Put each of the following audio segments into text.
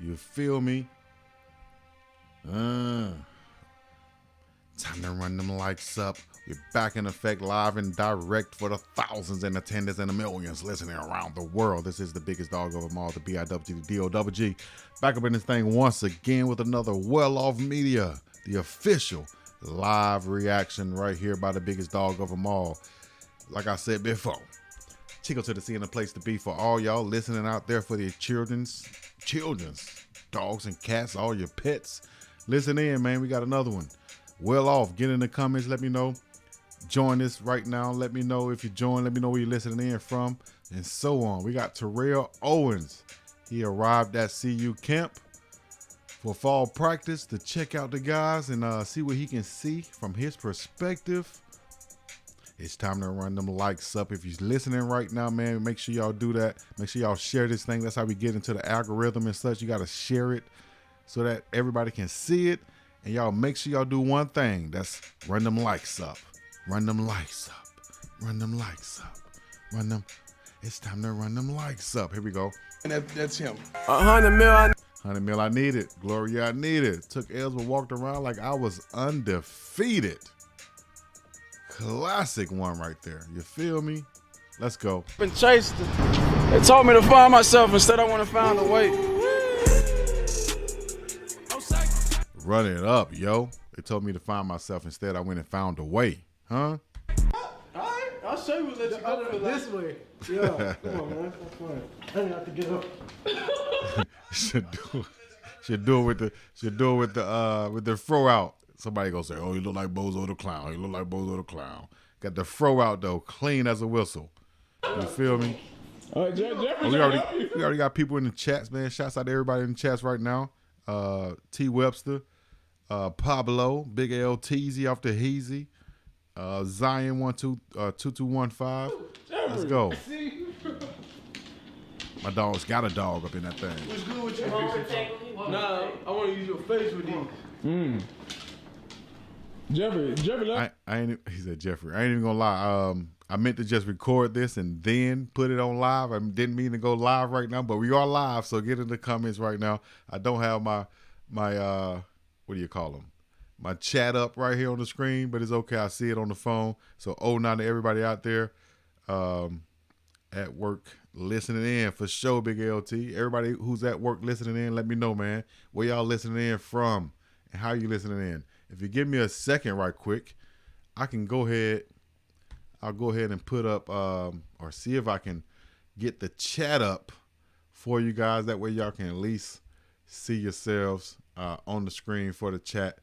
You feel me? Time to run them likes up. We're back in effect, live and direct for the thousands in attendance and the millions listening around the world. This is the biggest dog of them all, the BIWG, the DOWG. Back up in this thing once again with another Well-Off Media, the official live reaction right here by the biggest dog of them all. Like I said before, Chico to the sea and the place to be for all y'all listening out there, for your children's dogs and cats, all your pets. Listen in, man. We got another one. Well off. Get in the comments. Let me know. Join us right now. Let me know if you join. Let me know where you're listening in from, and so on. We got Terrell Owens. He arrived at CU camp for fall practice to check out the guys and see what he can see from his perspective. It's time to run them likes up. If you're listening right now, man, make sure y'all do that. Make sure y'all share this thing. That's how we get into the algorithm and such. You got to share it so that everybody can see it. And y'all make sure y'all do one thing. That's run them likes up. Run them likes up. Run them likes up. Run them. It's time to run them likes up. Here we go. And that's him. 100 mil. 100 mil, I need it. Gloria, I need it. Took L's but walked around like I was undefeated. Classic one right there. You feel me? Let's go. Been chased. They told me to find myself. Instead, I want to find a way. Run it up, yo. They told me to find myself. Instead, I went and found a way. Huh? Alright, I'll show you what let you go this way. Yeah, come on, man. That's fine. I didn't have to get up. Should do it with the fro out. Somebody gonna say, "Oh, you look like Bozo the Clown. You look like Bozo the Clown." Got the fro out though, clean as a whistle. You feel me? We already got people in the chats, man. Shouts out to everybody in the chats right now. T Webster, Pablo, Big L Teasy off the Heezy, Zion 2215. Let's go. My dog's got a dog up in that thing. What's good with you? Nah, I want to use your face with these. Jeffrey, he said Jeffrey. I ain't even gonna lie. I meant to just record this and then put it on live. I didn't mean to go live right now, but we are live. So get in the comments right now. I don't have my what do you call them? My chat up right here on the screen, but it's okay. I see it on the phone. So 09 to everybody out there at work listening in for sure. Big LT. Everybody who's at work listening in, let me know, man, where y'all listening in from and how you listening in. If you give me a second right quick, I can go ahead. I'll go ahead and put up or see if I can get the chat up for you guys. That way y'all can at least see yourselves on the screen for the chat.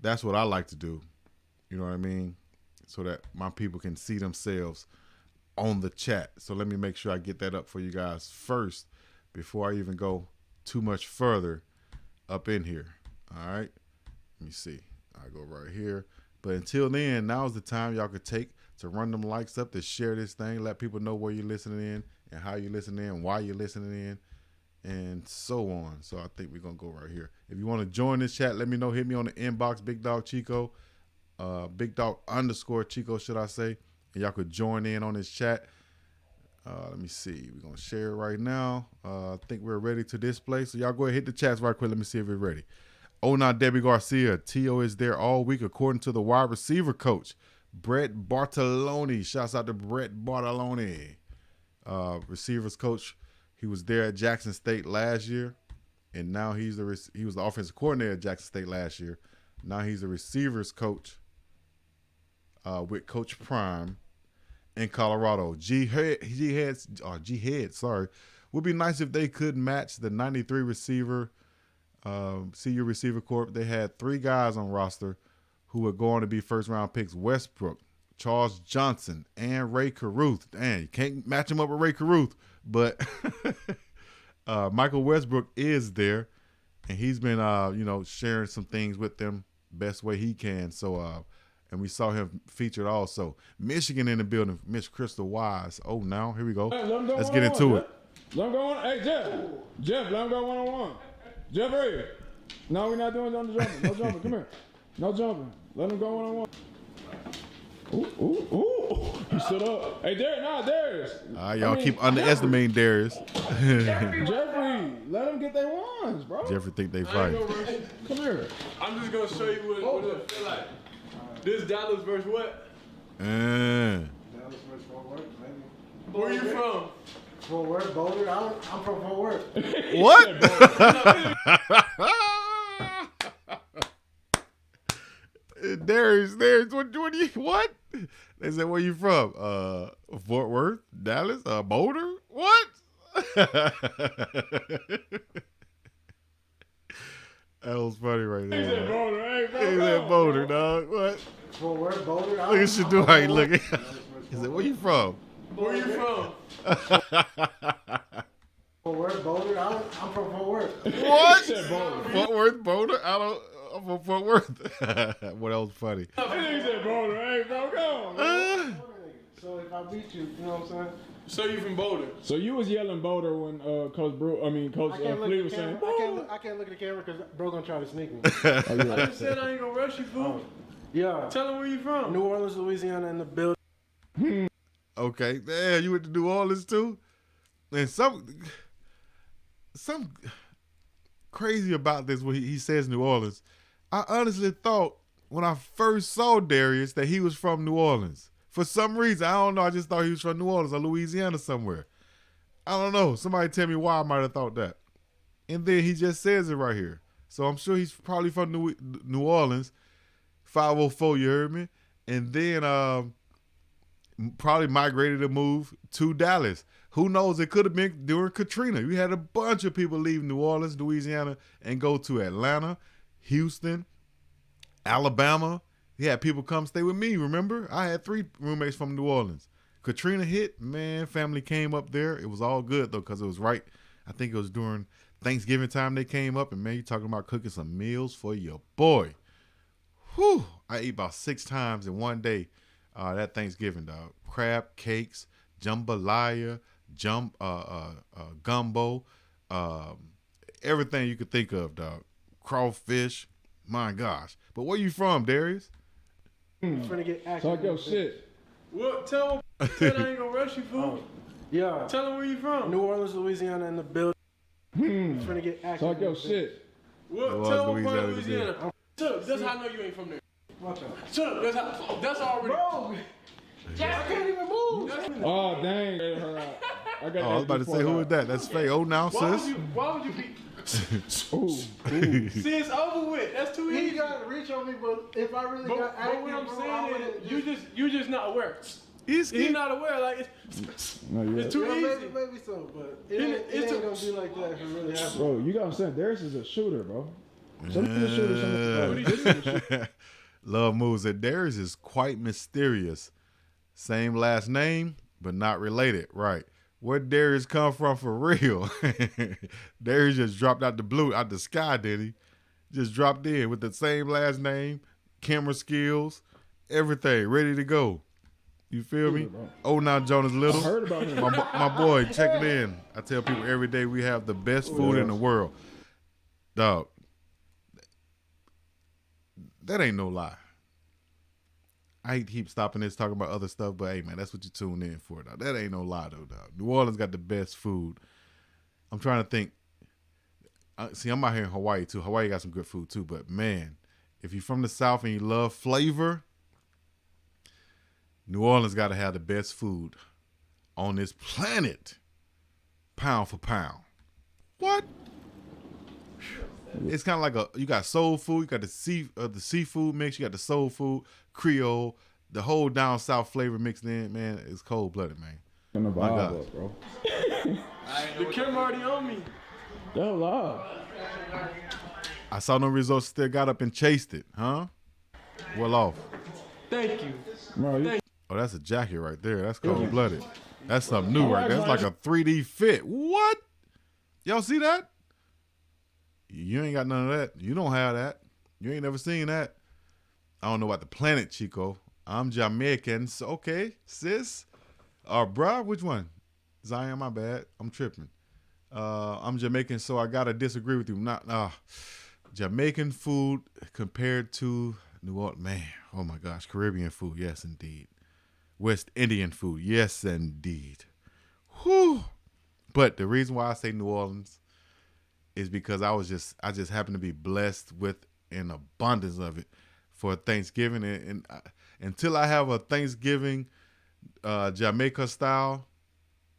That's what I like to do. You know what I mean? So that my people can see themselves on the chat. So let me make sure I get that up for you guys first before I even go too much further up in here. All right. Let me see. I go right here. But until then, now's the time y'all could take to run them likes up, to share this thing, let people know where you're listening in and how you're listening in, why you're listening in, and so on. So I think we're going to go right here. If you want to join this chat, let me know. Hit me on the inbox, Biggdogg Chico, Biggdogg_ Chico, should I say. And y'all could join in on this chat. Let me see. We're going to share it right now. I think we're ready to display. So y'all go ahead, hit the chats right quick. Let me see if we're ready. Oh, not Debbie Garcia. T.O. is there all week, according to the wide receiver coach, Brett Bartolone. Shouts out to Brett Bartolone. Receivers coach. He was there at Jackson State last year, and now he was the offensive coordinator at Jackson State last year. Now he's a receivers coach with Coach Prime in Colorado. G-Head, sorry. Would be nice if they could match the 93 receiver CU receiver corps. They had 3 guys on roster who were going to be first-round picks: Westbrook, Charles Johnson, and Ray Caruth. Dang, you can't match him up with Ray Caruth, but Michael Westbrook is there, and he's been, sharing some things with them best way he can. So, and we saw him featured also. Michigan in the building, Miss Crystal Wise. Oh, now here we go. Let's get into it. Let him go on. Hey, Jeff, let him go one-on-one. Jeffrey, no, we're not doing on the jumping. No jumping. Come here. No jumping. Let him go one-on-one. Ooh. He stood up. Hey, Darius. Y'all keep underestimating Darius. Jeffrey, let them get their ones, bro. Jeffrey think they fight. Come here. I'm just gonna show you what it feel like. This Dallas versus what? Dallas versus Fort Worth, maybe. Where you from? Fort Worth, Boulder. I'm from Fort Worth. What? Darius, what? They said, where you from? Fort Worth, Dallas, Boulder? What? That was funny right there. He said Boulder, hey, bro. He said Boulder, dog. What? Fort Worth, Boulder. Look at Shadu how he looking. He said, where you from? Where you from? Fort Worth, Boulder. I'm from Fort Worth. What? Fort Worth, Boulder? I'm from Fort Worth. What else funny? He said Boulder, hey, bro, come on. So if I beat you, you know what I'm saying? So you from Boulder? So you was yelling Boulder when Coach Flea was saying, I can't look at the camera because bro gonna try to sneak me. yeah. I just said I ain't gonna rush you, fool. Yeah. Tell him where you from. New Orleans, Louisiana, in the building. Okay, damn, you went to New Orleans too? And some crazy about this when he says New Orleans. I honestly thought when I first saw Darius that he was from New Orleans. For some reason, I don't know, I just thought he was from New Orleans or Louisiana somewhere. I don't know. Somebody tell me why I might have thought that. And then he just says it right here. So I'm sure he's probably from New Orleans. 504, you heard me? And then probably migrated to move to Dallas. Who knows? It could have been during Katrina. We had a bunch of people leave New Orleans, Louisiana, and go to Atlanta, Houston, Alabama. He had people come stay with me, remember? I had 3 roommates from New Orleans. Katrina hit, man, family came up there. It was all good, though, because it was right. I think it was during Thanksgiving time they came up, and, man, you talking about cooking some meals for your boy. Whew. I ate about 6 times in one day that Thanksgiving, dog. Crab cakes, jambalaya, gumbo, everything you could think of, dog. Crawfish, my gosh. But where you from, Darius? I'm finna get active. Talk your shit. What? Tell him I ain't gonna rush you, fool. Yeah. Tell him where you from. New Orleans, Louisiana, in the building. I'm finna get active. Talk your shit. What? Tell him where Louisiana. That's how I know you ain't from there. Watch out. Shut up. That's already. Bro. I can't even move. Oh, dang. I was about to say, who is that? That's Faye. Oh, now, sis. Why would you be... Ooh. See, it's over with. That's too easy. He got to reach on me, but if I really got active, what I'm saying is, you just not aware. He's not aware. Like, it's too easy. Maybe so, but it ain't going to be like that if it really happens. Bro, you got what I'm saying? Darius is a shooter, bro. Some of the shooters, Love moves that Darius is quite mysterious. Same last name, but not related. Right. Where Darius come from for real? Darius just dropped out the sky, did he? Just dropped in with the same last name, camera skills, everything, ready to go. You feel me? Oh, now Jonas Little. I heard about him. My boy, check it in. I tell people every day we have the best food in the world. Dog. That ain't no lie. I keep stopping this talking about other stuff, but hey, man, that's what you tune in for, dog. That ain't no lie, though, dog. New Orleans got the best food. I'm trying to think. See, I'm out here in Hawaii, too. Hawaii got some good food, too. But, man, if you're from the South and you love flavor, New Orleans got to have the best food on this planet, pound for pound. What? It's kind of like you got soul food, you got the seafood mix, you got the soul food, Creole, the whole down south flavor mixed in, man. It's cold blooded, man. My God, bro. The camera already on me. They're live. I saw no results, still got up and chased it, huh? Well off. Thank you. Oh, that's a jacket right there. That's cold blooded. That's something new right there. That's like a 3D fit. What? Y'all see that? You ain't got none of that. You don't have that. You ain't never seen that. I don't know about the planet, Chico. I'm Jamaican. So, okay, sis. Bruh, which one? Zion, my bad. I'm tripping. I'm Jamaican, so I got to disagree with you. Jamaican food compared to New Orleans, man. Oh my gosh, Caribbean food, yes indeed. West Indian food, yes indeed. Whew. But the reason why I say New Orleans is because I just happened to be blessed with an abundance of it for Thanksgiving, and until I have a Thanksgiving Jamaica style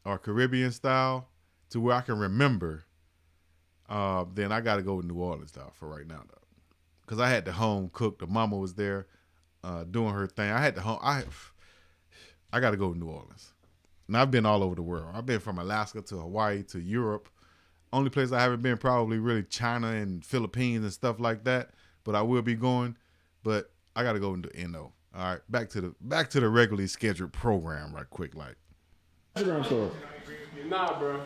or Caribbean style to where I can remember, then I got to go with New Orleans style for right now, though, because I had the home cook. The mama was there doing her thing. I had the home. I got to go with New Orleans. And I've been all over the world. I've been from Alaska to Hawaii to Europe. Only place I haven't been probably really China and Philippines and stuff like that. But I will be going. But I got to go into NO. All right, back to the regularly scheduled program right quick, like. Nah, bro.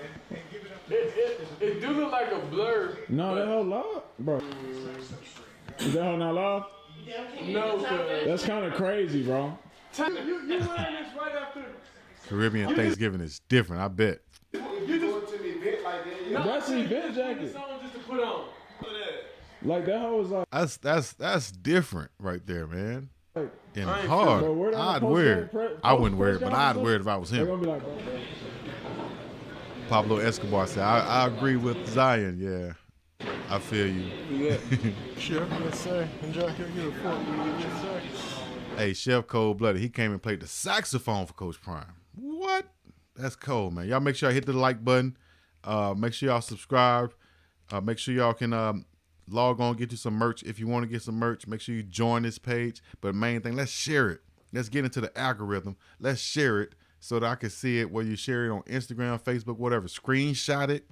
It do look like a blur. No, that whole live, bro. Is that whole not live? No, sir. That's kind of crazy, bro. You learn this right after. Caribbean Thanksgiving is different, I bet. If you go to an event like that, that's an event jacket. Just to put on. Like that whole was like. That's different right there, man. And Bro, hard. I'd wear it. I wouldn't wear it, but I'd wear it if I was him. Be like, Pablo Escobar said, I agree with Zion. Yeah, I feel you. Yeah. Sure. Yes, sir. Enjoy your report. Yes, sir. Hey, Chef Cold Blooded, he came and played the saxophone for Coach Prime. What? That's cold, man. Y'all make sure y'all hit the like button. Make sure y'all subscribe. Make sure y'all can log on, get you some merch. If you want to get some merch, make sure you join this page. But main thing, let's share it. Let's get into the algorithm. Let's share it so that I can see it, whether you share it on Instagram, Facebook, whatever. Screenshot it,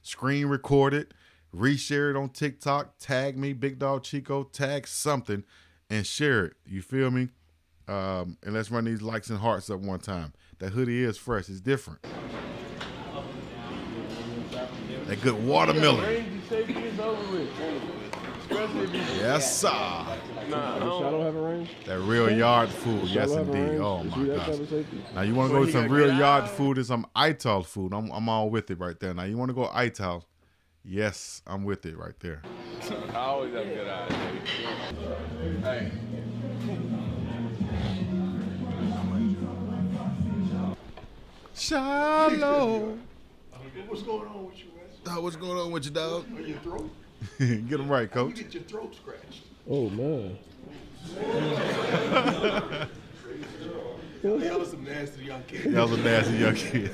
screen record it, reshare it on TikTok, tag me, Biggdogg Chico, tag something, and share it. You feel me? And let's run these likes and hearts up one time. That hoodie is fresh. It's different. That good watermelon. Yes, sir. Shadow have a range? That real yard food. Yes, indeed. Oh, my gosh. Now, you want to go with some real yard food and some Ital food. I'm all with it right there. Now, you want to go Ital. Yes, I'm with it right there. I always have good eyes. Hey. Shallow. What's going on with you, Wes? What's going on with you, dog? Are your throat? Get them right, coach. You get your throat scratched. Oh, man. Y'all are some nasty young kids. Y'all some nasty young kids.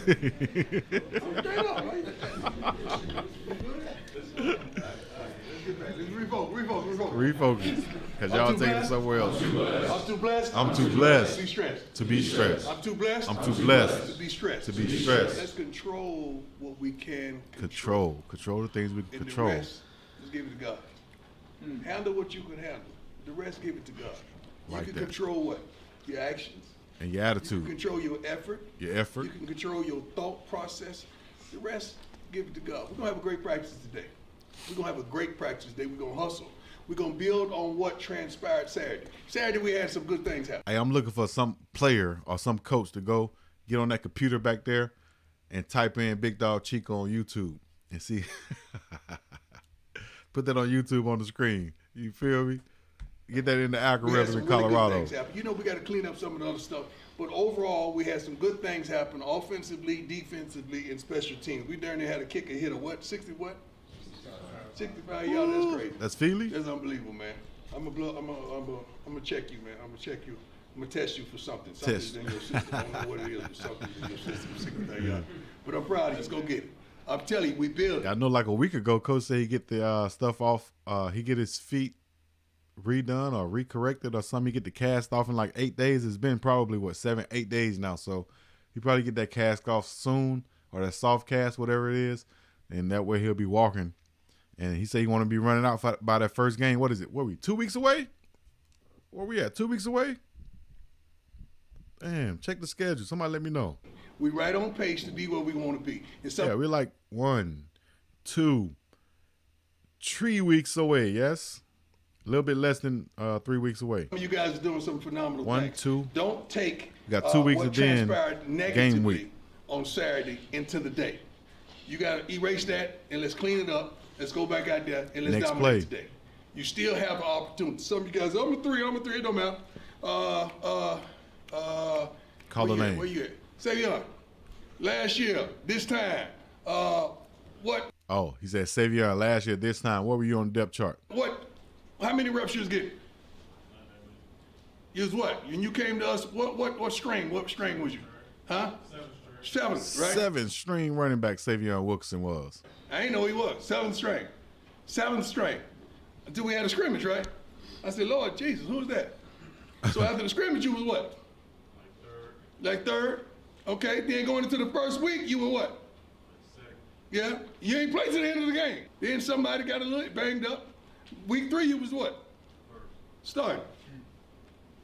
Refocus. Because y'all taking it somewhere else. I'm too blessed. I'm too blessed to be stressed. To be stressed. I'm too blessed. I'm too blessed to be stressed. To be stressed. Let's control what we can control. Control the things we can control. The rest, just give it to God. Handle what you can handle. The rest, give it to God. You like can that. Control what? Your actions. And your attitude. You can control your effort. Your effort. You can control your thought process. The rest, give it to God. We're going to have a great practice today. We're going to have a great practice today. We're going to hustle. We're going to build on what transpired Saturday. Saturday, we had some good things happen. Hey, I'm looking for some player or some coach to go get on that computer back there and type in Biggdogg Chico on YouTube and see. Put that on YouTube on the screen. You feel me? Get that in the algorithm in Colorado. You know, we got to clean up some of the other stuff. But overall, we had some good things happen offensively, defensively, and special teams. We darn near had a kicker hit of what? 60 what? 65 yards. That's crazy. That's Feely? That's unbelievable, man. I'm gonna check you, man. I'm gonna check you. I'm gonna test you for something. Something's in your system. I don't know what it is, but something's in your system. 65 yards. But I'm proud of you. Let's go get it. I'm telling you, we build. I know like a week ago, Coach said he get the stuff off. He get his feet redone or recorrected or something. He get the cast off in like 8 days. It's been probably, 7-8 days now. So he probably get that cast off soon or that soft cast, whatever it is. And that way he'll be walking. And he said he want to be running out by that first game. What is it? What are we, 2 weeks away? Where we at, 2 weeks away? Damn, check the schedule. Somebody let me know. We right on pace to be where we want to be. Yeah, we're like 1, 2, 3 weeks away, yes? A little bit less than 3 weeks away. You guys are doing some phenomenal things. 1, 2. Don't take got 2 weeks what of then transpired game week on Saturday into the day. You got to erase that and let's clean it up. Let's go back out there and let's Next dominate play. today. You still have an opportunity. Some of you guys, I'm a three, it don't matter. Call the name. Where you at? Savion, last year, this time, what? Oh, he said Savion last year, this time. What were you on the depth chart? What? How many reps you was getting? You was what? When you came to us, what string? What string was you? Huh? 7, right? 7th string running back Savion Wilkerson was. I ain't know he was. 7th string. 7th string. Until we had a scrimmage, right? I said, Lord Jesus, who's that? So after the scrimmage, you was what? Like third. Okay, then going into the first week, you were what? Yeah, you ain't played to the end of the game. Then somebody got a little banged up. Week 3, you was what? Starting.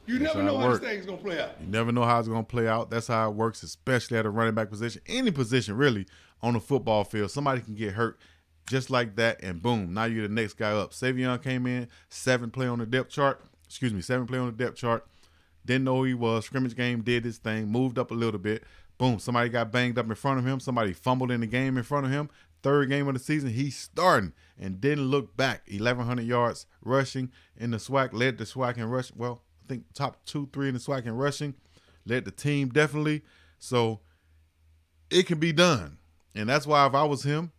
You never know how this thing's going to play out. You never know how it's going to play out. That's how it works, especially at a running back position. Any position, really, on the football field. Somebody can get hurt just like that, and boom, now you're the next guy up. Savion came in, 7th play on the depth chart. 7th play on the depth chart. Didn't know who he was. Scrimmage game, did his thing, moved up a little bit. Boom, somebody got banged up in front of him. Somebody fumbled in the game in front of him. 3rd game of the season, he's starting and didn't look back. 1,100 yards rushing in the SWAC, led the SWAC in rush. Well, I think top 2, 3 in the SWAC in rushing. Led the team definitely. So it can be done. And that's why if I was him,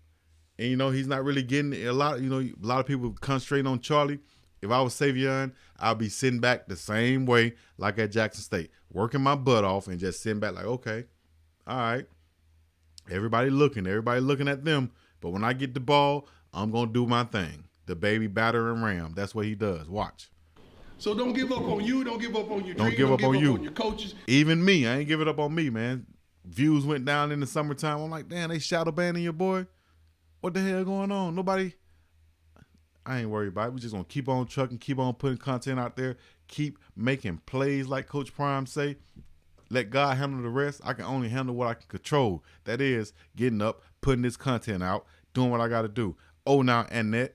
and, he's not really getting a lot of people concentrating on Charlie. If I was Savion, I'd be sitting back the same way like at Jackson State, working my butt off and just sitting back like, okay, all right. Everybody looking at them. But when I get the ball, I'm going to do my thing. The baby battering ram. That's what he does. Watch. So don't give up on you. Don't give up on your dream. Don't give up on you. On your coaches. Even me. I ain't giving up on me, man. Views went down in the summertime. I'm like, damn, they shadow banning your boy. What the hell going on? Nobody. I ain't worried about it. We just going to keep on trucking, keep on putting content out there, keep making plays like Coach Prime say. Let God handle the rest. I can only handle what I can control. That is getting up, putting this content out, doing what I got to do. Oh, now Annette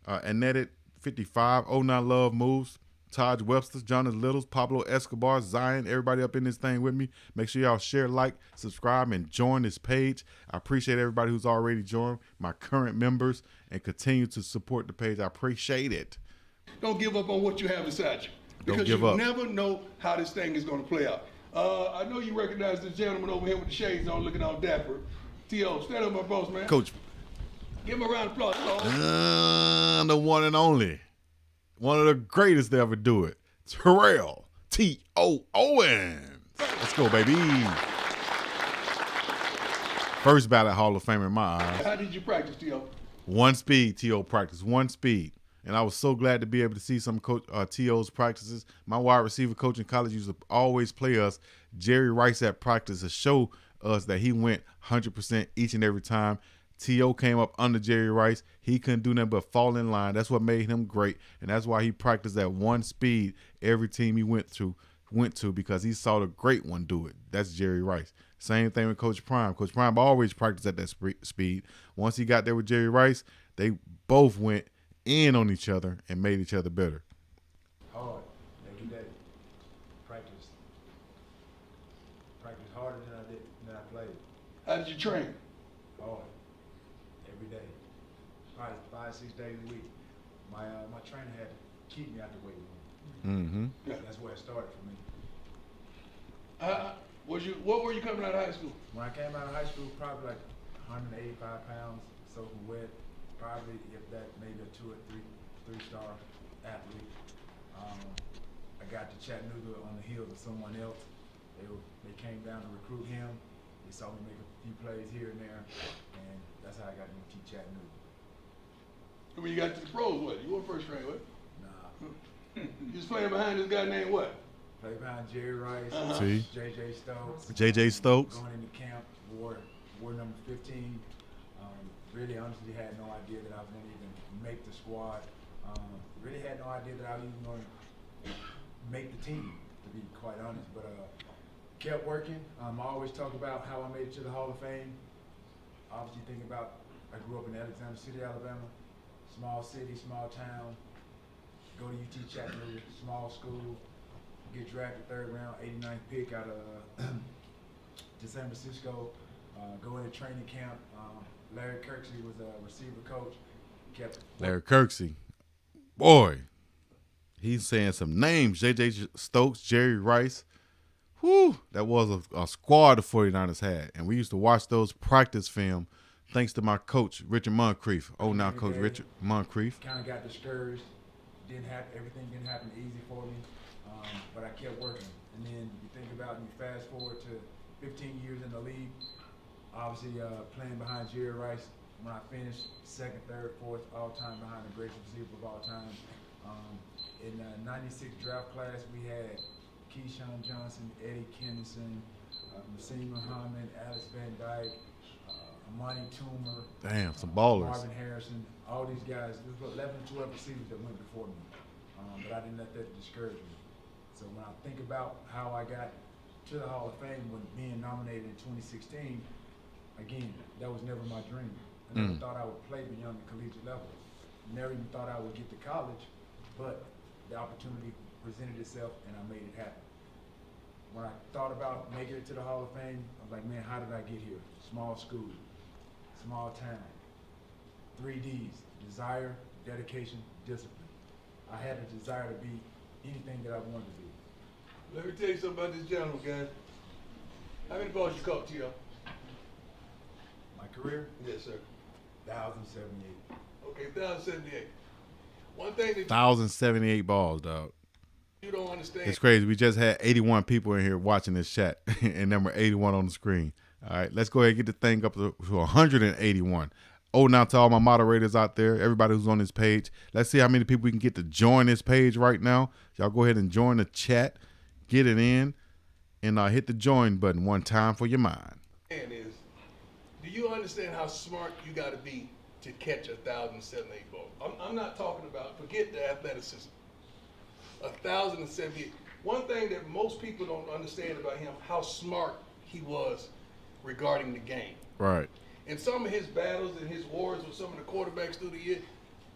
at 55. Oh, now Love Moves. Taj Webster, Jonathan Littles, Pablo Escobar, Zion, everybody up in this thing with me. Make sure y'all share, like, subscribe, and join this page. I appreciate everybody who's already joined, my current members, and continue to support the page. I appreciate it. Don't give up on what you have inside you. Because you never know how this thing is going to play out. I know you recognize this gentleman over here with the shades on, looking all dapper. T.O., stand up, my boss, man. Coach. Give him a round of applause. The one and only. One of the greatest to ever do it. Terrell T.O. Owens. Let's go, baby. First ballot Hall of Fame in my eyes. How did you practice, T.O.? One speed, T.O. practice. One speed. And I was so glad to be able to see some T.O.'s practices. My wide receiver coach in college used to always play us Jerry Rice at practice to show us that he went 100% each and every time. T.O. came up under Jerry Rice. He couldn't do nothing but fall in line. That's what made him great. And that's why he practiced at one speed every team he went to because he saw the great one do it. That's Jerry Rice. Same thing with Coach Prime. Coach Prime always practiced at that speed. Once he got there with Jerry Rice, they both went in on each other and made each other better. Hard, every day. Practice harder than I played. How did you train? Hard, every day. Probably 5-6 days a week. My trainer had to keep me out the weight room. Mm-hmm. That's where it started for me. What were you coming out of high school? When I came out of high school, probably like 185 pounds, soaking wet. Probably, if that, maybe a 2 or 3-star athlete. I got to Chattanooga on the heels of someone else. They came down to recruit him. They saw me make a few plays here and there, and that's how I got into Chattanooga. When you got to the pros, what? You weren't first string, what? Nah. You was playing behind this guy named what? Played behind Jerry Rice, See? J.J. Stokes. J.J. Stokes. Going into camp, wore number 15. Really honestly had no idea that I was going to even make the squad. Really had no idea that I was even going to make the team, to be quite honest. But kept working. I always talk about how I made it to the Hall of Fame. Obviously think about, I grew up in Alexander City, Alabama. Small city, small town. Go to UT Chattanooga, small school. Get drafted 3rd round, 89th pick out of San Francisco. Go into training camp. Larry Kirksey was a receiver coach. Larry Kirksey. boy, he's saying some names. J.J. Stokes, Jerry Rice. Whew, that was a squad the 49ers had. And we used to watch those practice film thanks to my coach, Richard Moncrief. Oh, now Coach Richard Moncrief. Kind of got discouraged. Everything didn't happen easy for me, but I kept working. And then you think about and you fast forward to 15 years in the league, obviously playing behind Jerry Rice. When I finished second, third, fourth, all-time behind the greatest receiver of all time. In the 96 draft class, we had Keyshawn Johnson, Eddie Kennison, Nassim Muhammad, Alex Van Dyke, Amani Toomer. Damn, some ballers. Marvin Harrison, all these guys. There was 11, 12 receivers that went before me, but I didn't let that discourage me. So when I think about how I got to the Hall of Fame when being nominated in 2016, again, that was never my dream. I never thought I would play beyond the collegiate level. Never even thought I would get to college, but the opportunity presented itself and I made it happen. When I thought about making it to the Hall of Fame, I was like, man, how did I get here? Small school, small town, 3 Ds, desire, dedication, discipline. I had a desire to be anything that I wanted to be. Let me tell you something about this gentleman, guys. How many balls you caught, T.O.? My career? Yes, sir. 1,078. Okay, 1,078. One thing that 1,078 balls, dog. you don't understand. It's crazy. We just had 81 people in here watching this chat, and number 81 on the screen. All right, let's go ahead and get the thing up to 181. Oh, now to all my moderators out there, everybody who's on this page, let's see how many people we can get to join this page right now. Y'all go ahead and join the chat, get it in, and hit the join button one time for your mind. Is, do you understand how smart you got to be to catch 1,078 balls? I'm not talking about, forget the athleticism. 1,078. One thing that most people don't understand about him, how smart he was regarding the game. Right. In some of his battles and his wars with some of the quarterbacks through the year,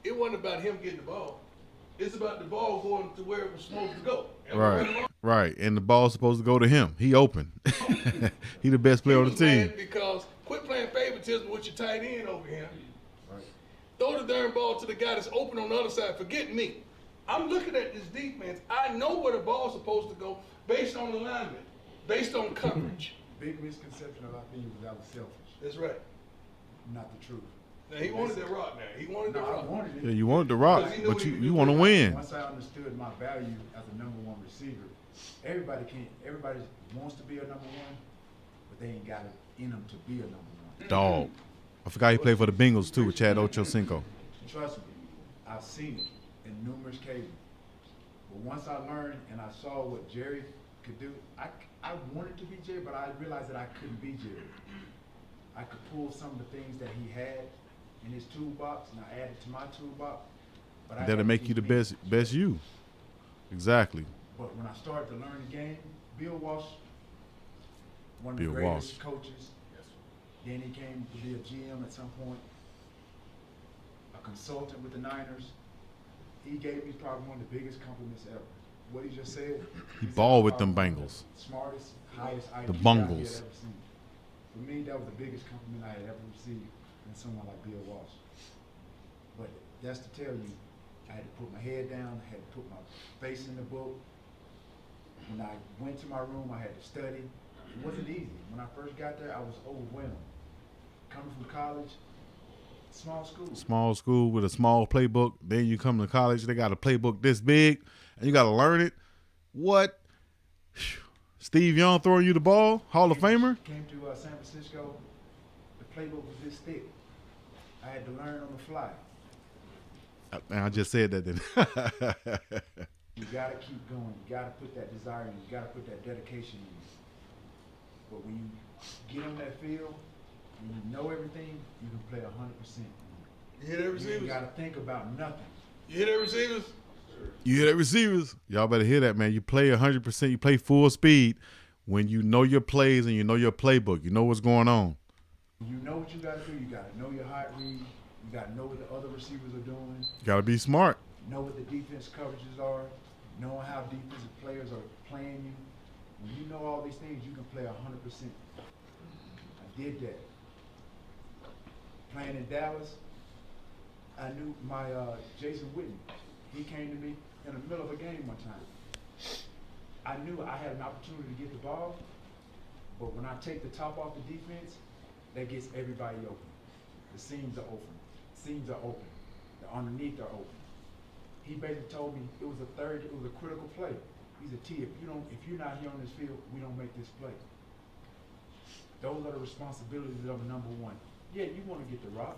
it wasn't about him getting the ball. It's about the ball going to where it was supposed to go. Right. Right. And the ball's supposed to go to him. He open. He the best player on the team. Because quit playing favoritism with your tight end over here. Right. Throw the darn ball to the guy that's open on the other side. Forget me. I'm looking at this defense. I know where the ball's supposed to go based on alignment, based on coverage. Big misconception about me was I was selfish. That's right. Not the truth. Now, he wanted that rock now. He wanted the rock. I wanted it. Yeah, you wanted the rock, but you want to win. Once I understood my value as a number one receiver, everybody wants to be a number one, but they ain't got it in them to be a number one. Dog. I forgot he played for the Bengals too with Chad Ochocinco. Trust me, I've seen it in numerous cases. But once I learned and I saw what Jerry could do, I wanted to be Jerry, but I realized that I couldn't be Jerry. I could pull some of the things that he had in his toolbox, and I added to my toolbox. But That'll make you the best you. Exactly. But when I started to learn the game, Bill Walsh, one of the greatest coaches. Then he came to be a GM at some point, a consultant with the Niners. He gave me probably one of the biggest compliments ever. What he just said. He balled with them Bengals. Smartest, highest IQ the guy he Bungles. had ever seen. For me, that was the biggest compliment I had ever received from someone like Bill Walsh. But that's to tell you, I had to put my head down, I had to put my face in the book. When I went to my room, I had to study. It wasn't easy. When I first got there, I was overwhelmed. Coming from college, small school. Small school with a small playbook. Then you come to college, they got a playbook this big, and you got to learn it. What? Steve Young throwing you the ball, Hall of Famer? Came to San Francisco, the playbook was this thick. I had to learn on the fly. I just said that then. You got to keep going. You got to put that desire in. You got to put that dedication in. But when you get on that field and you know everything, you can play 100%. You hear that, receivers? You got to think about nothing. You hear that, receivers? You hear that, receivers? Y'all better hear that, man. You play 100%. You play full speed when you know your plays and you know your playbook. You know what's going on. You know what you got to do. You got to know your hot read. You got to know what the other receivers are doing. You got to be smart. Know what the defense coverages are. Knowing how defensive players are playing you. When you know all these things, you can play 100%. I did that. Playing in Dallas, I knew my Jason Witten. He came to me in the middle of a game one time. I knew I had an opportunity to get the ball, but when I take the top off the defense, that gets everybody open. The seams are open. Seams are open. The underneath are open. He basically told me it was a critical play. He said, T, if you're not here on this field, we don't make this play. Those are the responsibilities of number one. Yeah, you want to get the rock,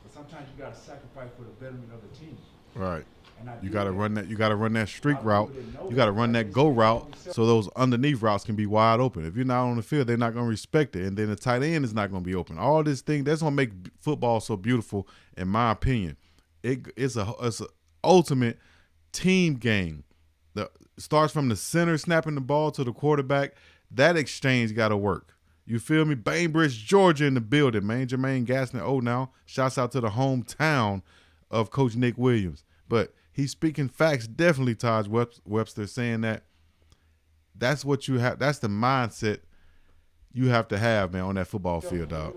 but sometimes you got to sacrifice for the betterment of the team. Right. You got to run that. You got to run that streak route. You got to run that go route so those underneath routes can be wide open. If you're not on the field, they're not going to respect it, and then the tight end is not going to be open. All this thing that's going to make football so beautiful, in my opinion. It's a ultimate team game. Starts from the center snapping the ball to the quarterback. That exchange got to work. You feel me? Bainbridge, Georgia in the building, man. Jermaine Gassner, now. Shouts out to the hometown of Coach Nick Williams. But he's speaking facts, definitely, Taj Webster, saying that that's what you have. That's the mindset you have to have, man, on that football field, dog.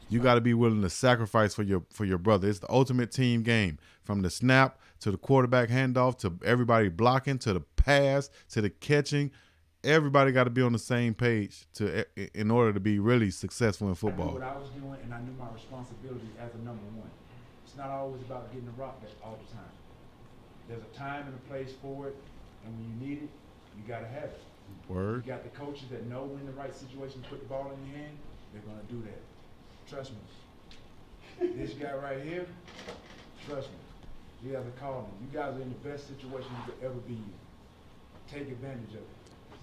You got to be willing to sacrifice for your brother. It's the ultimate team game, from the snap to the quarterback handoff to everybody blocking to the pass to the catching. Everybody got to be on the same page in order to be really successful in football. I knew what I was doing, and I knew my responsibility as a number one. It's not always about getting the rock all the time. There's a time and a place for it, and when you need it, you got to have it. Word. You got the coaches that know when the right situation to put the ball in your hand, they're going to do that. Trust me. This guy right here, trust me. You guys are calling. You guys are in the best situation you could ever be in. Take advantage of it.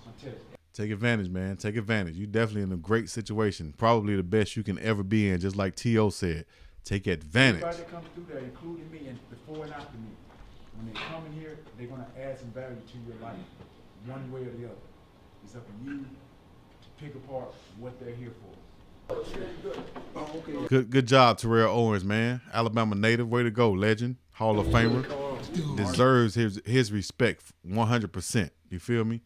I'm telling you. Take advantage, man. Take advantage. You're definitely in a great situation. Probably the best you can ever be in, just like T.O. said. Take advantage. Everybody that comes through there, including me, and before and after me, when they come in here, they're going to add some value to your life, one way or the other. It's up to you to pick apart what they're here for. Good job, Terrell Owens, man. Alabama native, way to go, legend, Hall of Famer. Deserves his respect 100%. You feel me?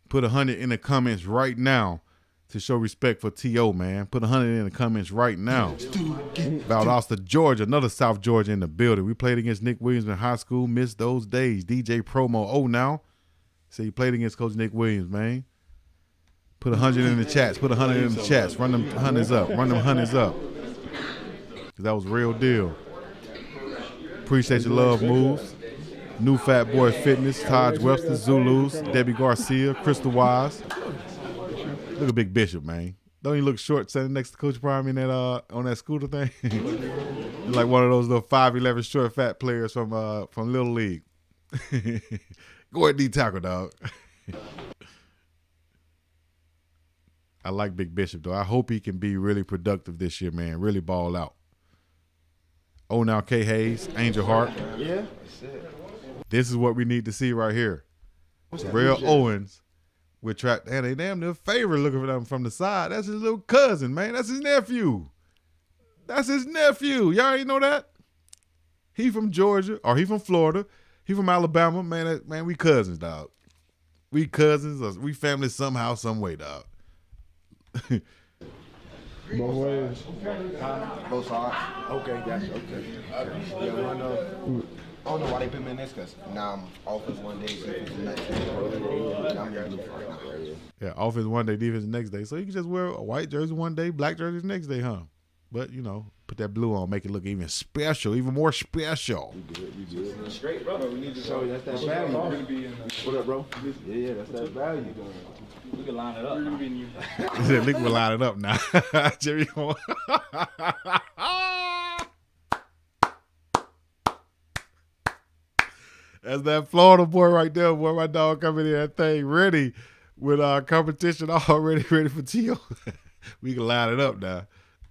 Put 100 in the comments right now to show respect for T.O., man. Put 100 in the comments right now. Valdosta, Georgia, another South Georgia in the building. We played against Nick Williams in high school. Missed those days. DJ Promo, now. So you played against Coach Nick Williams, man. Put 100 in the chats. Put 100 in the chats. Run them hundreds up. Run them hundreds up. Because that was real deal. Appreciate your love, Moves. New Fat Boy Fitness, Taj Webster, Zulus, Debbie Garcia, Crystal Wise. Look at Big Bishop, man. Don't he look short standing next to Coach Prime in that on that scooter thing? Like one of those little 5'11" short fat players from Little League. Go ahead, D-tackle, dog. I like Big Bishop, though. I hope he can be really productive this year, man. Really ball out. Now K. Hayes, Angel Hart. Yeah. This is what we need to see right here. Terrell Owens with track. And they damn near favorite looking for them from the side. That's his little cousin, man. That's his nephew. That's his nephew. Y'all ain't know that? He from Georgia, or he from Florida. He from Alabama. Man, we cousins, dog. We cousins. Or we family somehow, some way, dog. Both ways. Both sides. Okay, gotcha. Okay. Yeah, I don't know why they put me in this, because now I'm offense one day, defense the next day. I'm your blue right now. Yeah, offense one day, defense the next day. So you can just wear a white jersey one day, black jersey the next day, huh? But, put that blue on, make it look even special, even more special. You good. Straight, brother. We need to show you that's that value. What up, bro? Yeah, that's that value. We can line it up. He said, "We can line it up now." Jerry, that's that Florida boy right there, boy. My dog coming in that thing ready with our competition already ready for T.O. We can line it up now.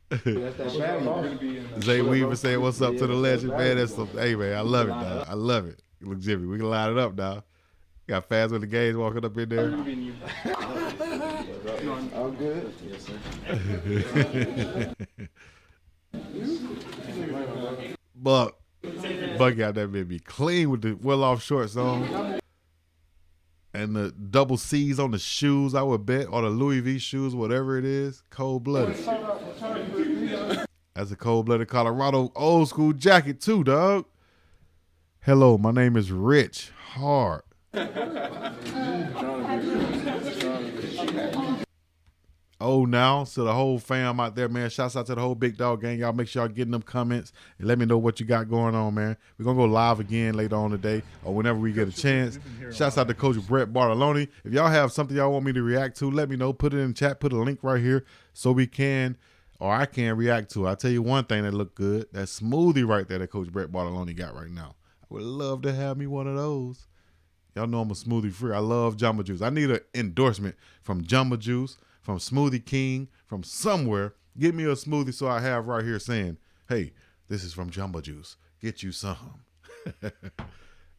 That's that value. Zay Weaver saying, "What's up to the legend, man?" That's hey, man. I love it, dog. I love it. Look, Jimmy, we can line it up now. Got fast with the games walking up in there. I'm good. Yes, sir. Bucky out there made me clean with the well-off shorts on. And the double C's on the shoes, I would bet, or the Louis V shoes, whatever it is, cold-blooded. That's a cold-blooded Colorado old school jacket too, dog. Hello, my name is Rich Hard. Oh, now, so the whole fam out there, man, shouts out to the whole Biggdogg gang. Y'all make sure y'all getting them comments and let me know what you got going on, man. We're going to go live again later on today or whenever we get a chance. Shouts out to Coach Brett Bartolone. If y'all have something y'all want me to react to, let me know. Put it in the chat. Put a link right here so we can, or I can react to it. I'll tell you one thing that looked good. That smoothie right there that Coach Brett Bartolone got right now. I would love to have me one of those. Y'all know I'm a smoothie freak. I love Jamba Juice. I need an endorsement from Jamba Juice, from Smoothie King, from somewhere. Get me a smoothie so I have right here saying, hey, this is from Jamba Juice. Get you some.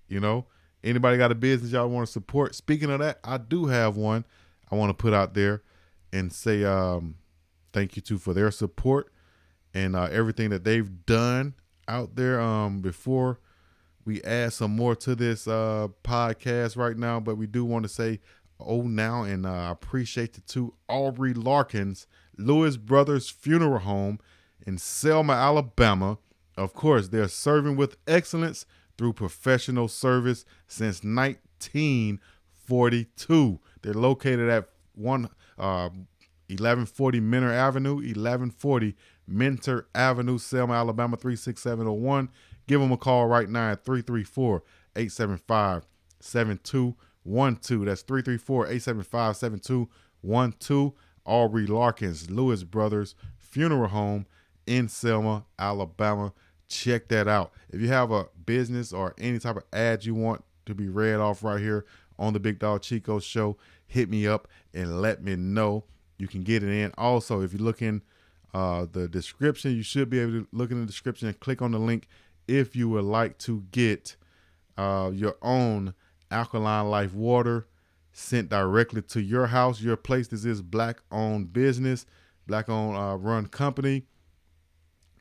You know, anybody got a business y'all want to support? Speaking of that, I do have one I want to put out there and say thank you to for their support and everything that they've done out there before we add some more to this podcast right now. But we do want to say now, and I appreciate the two Aubrey Larkins, Lewis Brothers Funeral Home in Selma, Alabama. Of course, they're serving with excellence through professional service since 1942. They're located at 1140 Mentor Avenue, 1140 Mentor Avenue, Selma, Alabama, 36701. Give them a call right now at 334-875-7212. That's 334-875-7212. Aubrey Larkins, Lewis Brothers Funeral Home in Selma, Alabama. Check that out. If you have a business or any type of ad you want to be read off right here on the Biggdogg Chico Show, hit me up and let me know. You can get it in. Also, if you look in the description, you should be able to look in the description and click on the link if you would like to get your own Alkaline Lyfe water sent directly to your house, your place. This is black-owned business, black-owned run company.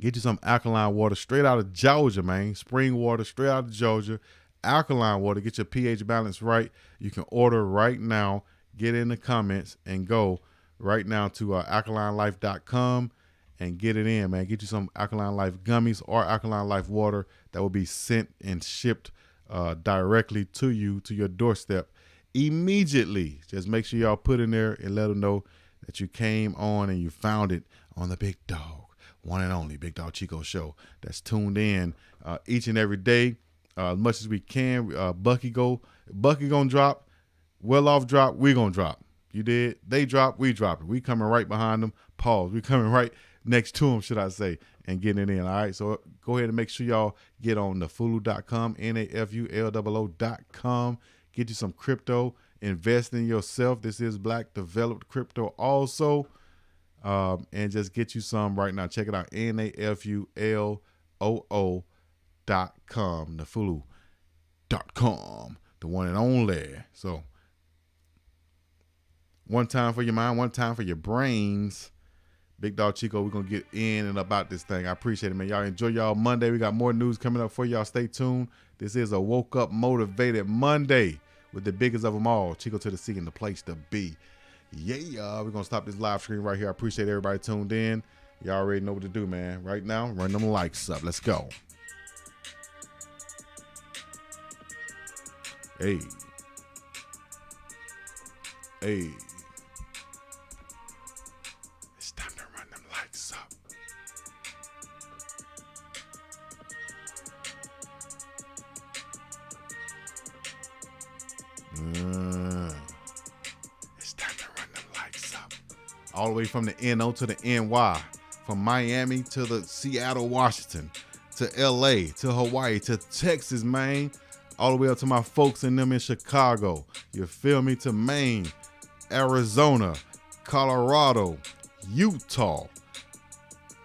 Get you some Alkaline water straight out of Georgia, man. Spring water straight out of Georgia. Alkaline water. Get your pH balance right. You can order right now. Get in the comments and go right now to alkalinelyfe.com and get it in, man. Get you some Alkaline Lyfe gummies or Alkaline Lyfe water that will be sent and shipped directly to you, to your doorstep immediately. Just make sure y'all put in there and let them know that you came on and you found it on the Biggdogg, one and only Biggdogg Chico Show. That's tuned in each and every day, as much as we can. Bucky gonna drop, well off drop, we gonna drop. You did, they drop, we drop it. We coming right behind them. Pause. We coming right next to them, should I say, and getting it in. All right, so go ahead and make sure y'all get on nafulu.com, NAFULOO.com. Get you some crypto. Invest in yourself. This is black developed crypto also. And just get you some right now. Check it out, NAFULOO.com, nafulu.com, the one and only. So one time for your mind, one time for your brains. Biggdogg Chico, we're going to get in and about this thing. I appreciate it, man. Y'all enjoy y'all Monday. We got more news coming up for y'all. Stay tuned. This is a Woke Up Motivated Monday with the biggest of them all, Chico to the C, and the place to be. Yeah, we're going to stop this live stream right here. I appreciate everybody tuned in. Y'all already know what to do, man. Right now, run them likes up. Let's go. Hey. Hey. It's time to run them likes up. It's time to run them likes up. All the way from the NO to the NY, from Miami to the Seattle, Washington, to LA, to Hawaii, to Texas, Maine, all the way up to my folks and them in Chicago. You feel me? To Maine, Arizona, Colorado, Utah,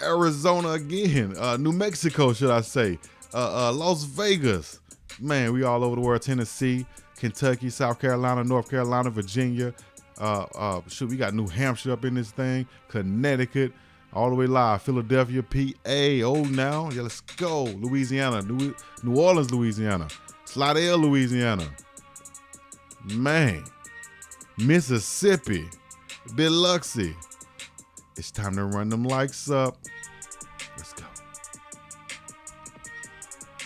Arizona again, New Mexico, should I say, Las Vegas. Man, we all over the world. Tennessee, Kentucky, South Carolina, North Carolina, Virginia. We got New Hampshire up in this thing, Connecticut, all the way live, Philadelphia, PA. Oh, now, yeah, let's go. Louisiana, New Orleans, Louisiana, Slidell, Louisiana. Man, Mississippi, Biloxi. It's time to run them likes up.